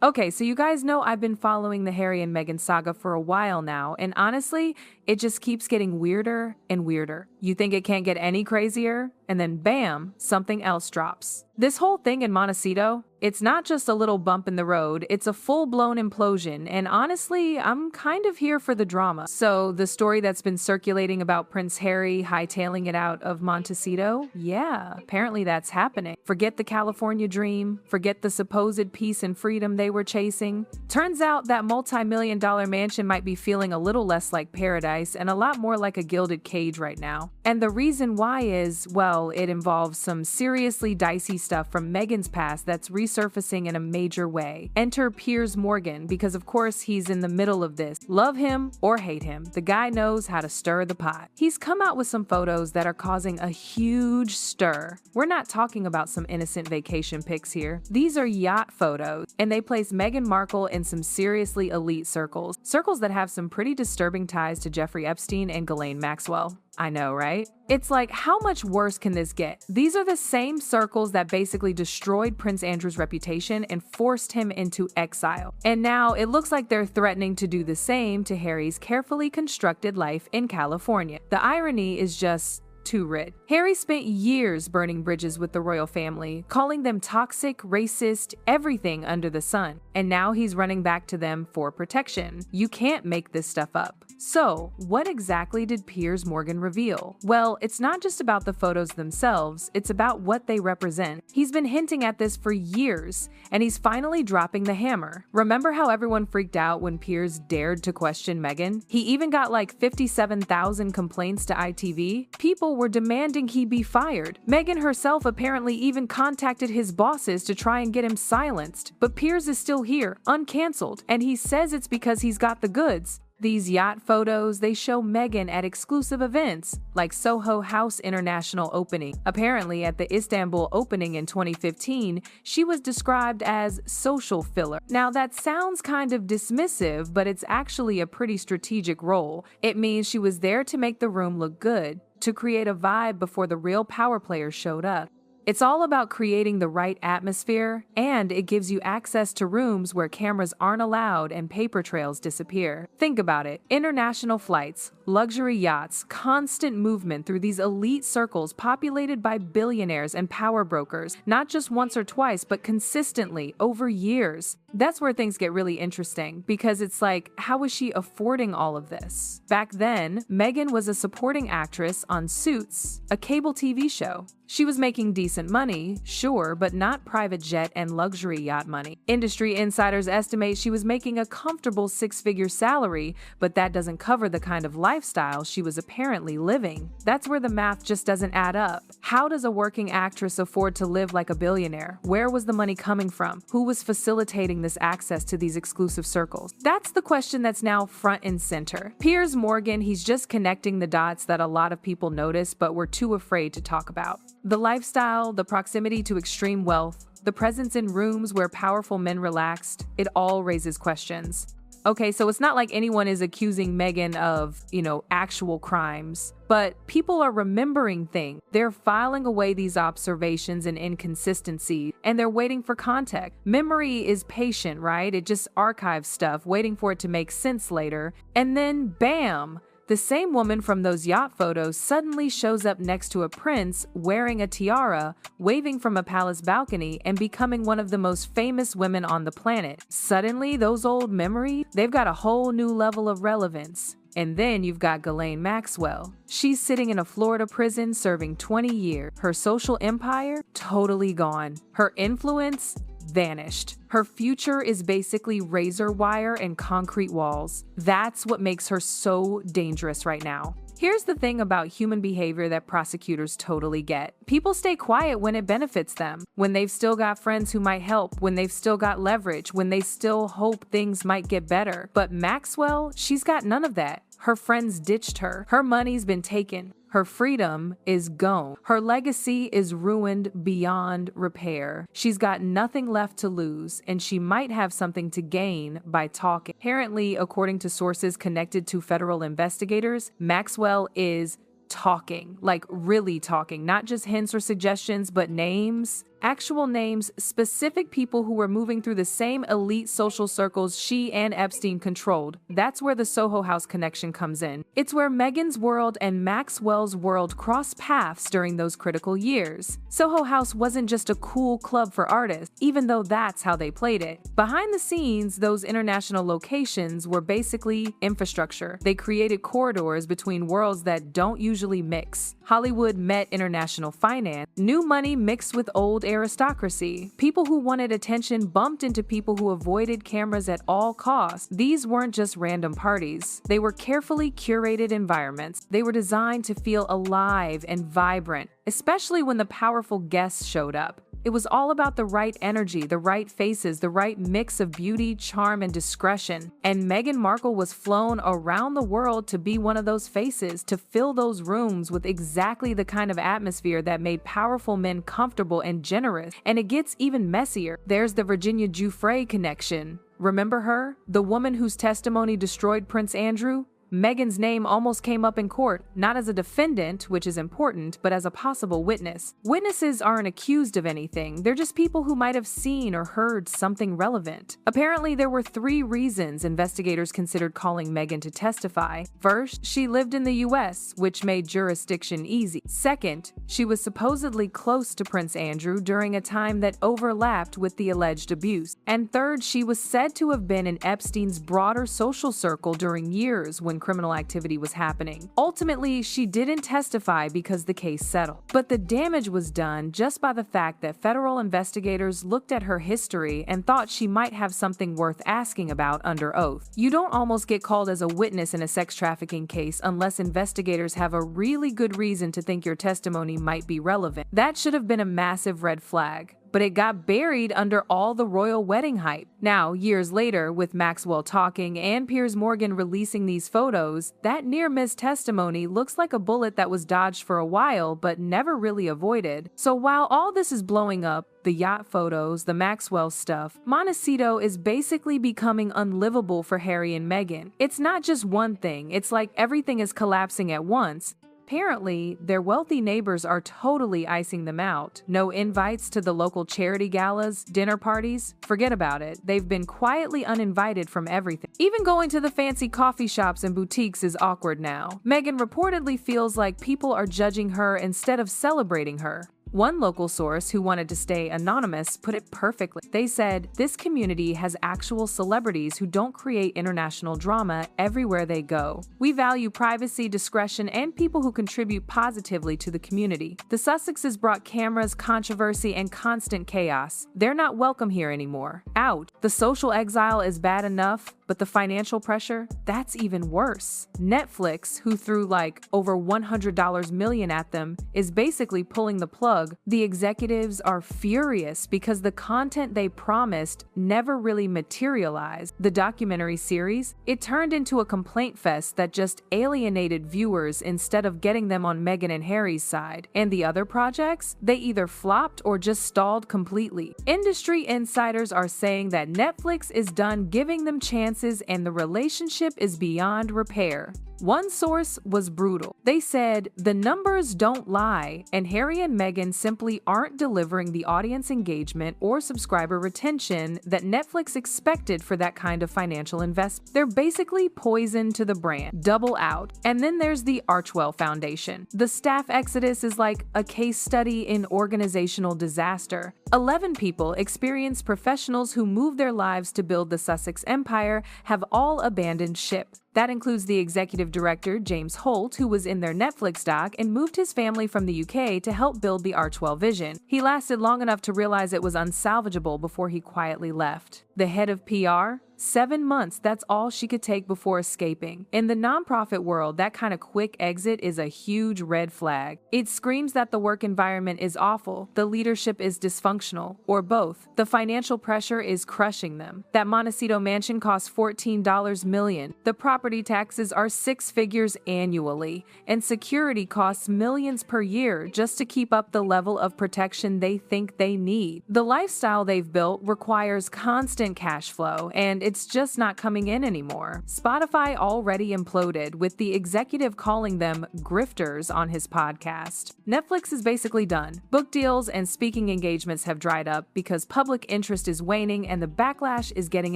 Okay, so you guys know I've been following the Harry and Meghan saga for a while now, and honestly, it just keeps getting weirder and weirder. You think it can't get any crazier? And then bam, something else drops. This whole thing in Montecito, it's not just a little bump in the road, it's a full-blown implosion, and honestly, I'm kind of here for the drama. So, the story that's been circulating about Prince Harry hightailing it out of Montecito? Yeah, apparently that's happening. Forget the California dream, forget the supposed peace and freedom they were chasing. Turns out that multi-million-dollar mansion might be feeling a little less like paradise and a lot more like a gilded cage right now. And the reason why is, well, it involves some seriously dicey stuff from Meghan's past that's resurfacing in a major way. Enter Piers Morgan, because of course he's in the middle of this. Love him or hate him, the guy knows how to stir the pot. He's come out with some photos that are causing a huge stir. We're not talking about some innocent vacation pics here. These are yacht photos, and they place Meghan Markle in some seriously elite circles. Circles that have some pretty disturbing ties to Jeffrey Epstein and Ghislaine Maxwell. I know, right? It's like, how much worse can this get? These are the same circles that basically destroyed Prince Andrew's reputation and forced him into exile. And now it looks like they're threatening to do the same to Harry's carefully constructed life in California. The irony is just too rich. Harry spent years burning bridges with the royal family, calling them toxic, racist, everything under the sun. And now he's running back to them for protection. You can't make this stuff up. So, what exactly did Piers Morgan reveal? Well, it's not just about the photos themselves, it's about what they represent. He's been hinting at this for years, and he's finally dropping the hammer. Remember how everyone freaked out when Piers dared to question Meghan? He even got like 57,000 complaints to ITV. People were demanding he be fired. Meghan herself apparently even contacted his bosses to try and get him silenced. But Piers is still here, uncancelled, and he says it's because he's got the goods. These yacht photos, they show Meghan at exclusive events, like Soho House International opening. Apparently, at the Istanbul opening in 2015, she was described as social filler. Now, that sounds kind of dismissive, but it's actually a pretty strategic role. It means she was there to make the room look good, to create a vibe before the real power players showed up. It's all about creating the right atmosphere, and it gives you access to rooms where cameras aren't allowed and paper trails disappear. Think about it. International flights, luxury yachts, constant movement through these elite circles populated by billionaires and power brokers, not just once or twice, but consistently over years. That's where things get really interesting, because it's like, how was she affording all of this? Back then, Meghan was a supporting actress on Suits, a cable TV show. She was making decent money, sure, but not private jet and luxury yacht money. Industry insiders estimate she was making a comfortable six-figure salary, but that doesn't cover the kind of lifestyle she was apparently living. That's where the math just doesn't add up. How does a working actress afford to live like a billionaire? Where was the money coming from? Who was facilitating this access to these exclusive circles? That's the question that's now front and center. Piers Morgan, he's just connecting the dots that a lot of people notice but were too afraid to talk about. The lifestyle, the proximity to extreme wealth, the presence in rooms where powerful men relaxed, it all raises questions. Okay, so it's not like anyone is accusing Meghan of, actual crimes, but people are remembering things. They're filing away these observations and inconsistencies, and they're waiting for context. Memory is patient, right? It just archives stuff, waiting for it to make sense later, and then bam! The same woman from those yacht photos suddenly shows up next to a prince wearing a tiara, waving from a palace balcony, and becoming one of the most famous women on the planet. Suddenly, those old memories, they've got a whole new level of relevance. And then you've got Ghislaine Maxwell. She's sitting in a Florida prison serving 20 years. Her social empire, totally gone. Her influence, vanished. Her future is basically razor wire and concrete walls. That's what makes her so dangerous right now. Here's the thing about human behavior that prosecutors totally get. People stay quiet when it benefits them, when they've still got friends who might help, when they've still got leverage, when they still hope things might get better. But Maxwell, she's got none of that. Her friends ditched her. Her money's been taken. Her freedom is gone. Her legacy is ruined beyond repair. She's got nothing left to lose, and she might have something to gain by talking. Apparently, according to sources connected to federal investigators, Maxwell is talking, like really talking, not just hints or suggestions, but names, actual names, specific people who were moving through the same elite social circles she and Epstein controlled. That's where the Soho House connection comes in. It's where Meghan's world and Maxwell's world cross paths during those critical years. Soho House wasn't just a cool club for artists, even though that's how they played it. Behind the scenes, those international locations were basically infrastructure. They created corridors between worlds that don't usually mix. Hollywood met international finance. New money mixed with old aristocracy. People who wanted attention bumped into people who avoided cameras at all costs. These weren't just random parties. They were carefully curated environments. They were designed to feel alive and vibrant, especially when the powerful guests showed up. It was all about the right energy, the right faces, the right mix of beauty, charm, and discretion. And Meghan Markle was flown around the world to be one of those faces, to fill those rooms with exactly the kind of atmosphere that made powerful men comfortable and generous. And it gets even messier. There's the Virginia Giuffre connection. Remember her? The woman whose testimony destroyed Prince Andrew? Meghan's name almost came up in court, not as a defendant, which is important, but as a possible witness. Witnesses aren't accused of anything, they're just people who might have seen or heard something relevant. Apparently, there were 3 reasons investigators considered calling Meghan to testify. First, she lived in the US, which made jurisdiction easy. Second, she was supposedly close to Prince Andrew during a time that overlapped with the alleged abuse. And third, she was said to have been in Epstein's broader social circle during years when criminal activity was happening. Ultimately, she didn't testify because the case settled. But the damage was done just by the fact that federal investigators looked at her history and thought she might have something worth asking about under oath. You don't almost get called as a witness in a sex trafficking case unless investigators have a really good reason to think your testimony might be relevant. That should have been a massive red flag. But it got buried under all the royal wedding hype. Now, years later, with Maxwell talking and Piers Morgan releasing these photos, that near-miss testimony looks like a bullet that was dodged for a while but never really avoided. So while all this is blowing up, the yacht photos, the Maxwell stuff, Montecito is basically becoming unlivable for Harry and Meghan. It's not just one thing, it's like everything is collapsing at once. Apparently, their wealthy neighbors are totally icing them out. No invites to the local charity galas, dinner parties. Forget about it. They've been quietly uninvited from everything. Even going to the fancy coffee shops and boutiques is awkward now. Meghan reportedly feels like people are judging her instead of celebrating her. One local source who wanted to stay anonymous put it perfectly. They said, "This community has actual celebrities who don't create international drama everywhere they go. We value privacy, discretion, and people who contribute positively to the community. The Sussexes brought cameras, controversy, and constant chaos. They're not welcome here anymore. Out. The social exile is bad enough, but the financial pressure, that's even worse." Netflix, who threw like over $100 million at them, is basically pulling the plug. The executives are furious because the content they promised never really materialized. The documentary series, it turned into a complaint fest that just alienated viewers instead of getting them on Meghan and Harry's side. And the other projects, they either flopped or just stalled completely. Industry insiders are saying that Netflix is done giving them chances and the relationship is beyond repair. One source was brutal. They said, "The numbers don't lie, and Harry and Meghan simply aren't delivering the audience engagement or subscriber retention that Netflix expected for that kind of financial investment. They're basically poison to the brand." Double out. And then there's the Archewell Foundation. The staff exodus is like a case study in organizational disaster. 11 people, experienced professionals who moved their lives to build the Sussex empire, have all abandoned ship. That includes the executive director, James Holt, who was in their Netflix doc and moved his family from the UK to help build the Archewell vision. He lasted long enough to realize it was unsalvageable before he quietly left. The head of PR? 7 months, that's all she could take before escaping. In the nonprofit world, that kind of quick exit is a huge red flag. It screams that the work environment is awful, the leadership is dysfunctional, or both. The financial pressure is crushing them. That Montecito mansion costs $14 million. The property taxes are 6 figures annually, and security costs millions per year just to keep up the level of protection they think they need. The lifestyle they've built requires constant constant cash flow, and it's just not coming in anymore. Spotify already imploded, with the executive calling them grifters on his podcast. Netflix is basically done. Book deals and speaking engagements have dried up because public interest is waning and the backlash is getting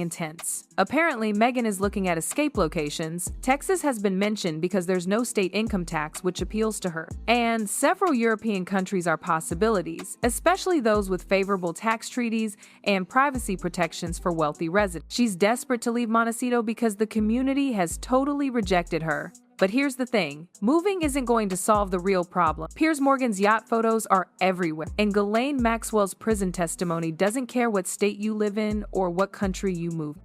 intense. Apparently, Meghan is looking at escape locations. Texas has been mentioned because there's no state income tax, which appeals to her. And several European countries are possibilities, especially those with favorable tax treaties and privacy protections for wealthy residents. She's desperate to leave Montecito because the community has totally rejected her. But here's the thing, moving isn't going to solve the real problem. Piers Morgan's yacht photos are everywhere, and Ghislaine Maxwell's prison testimony doesn't care what state you live in or what country you move.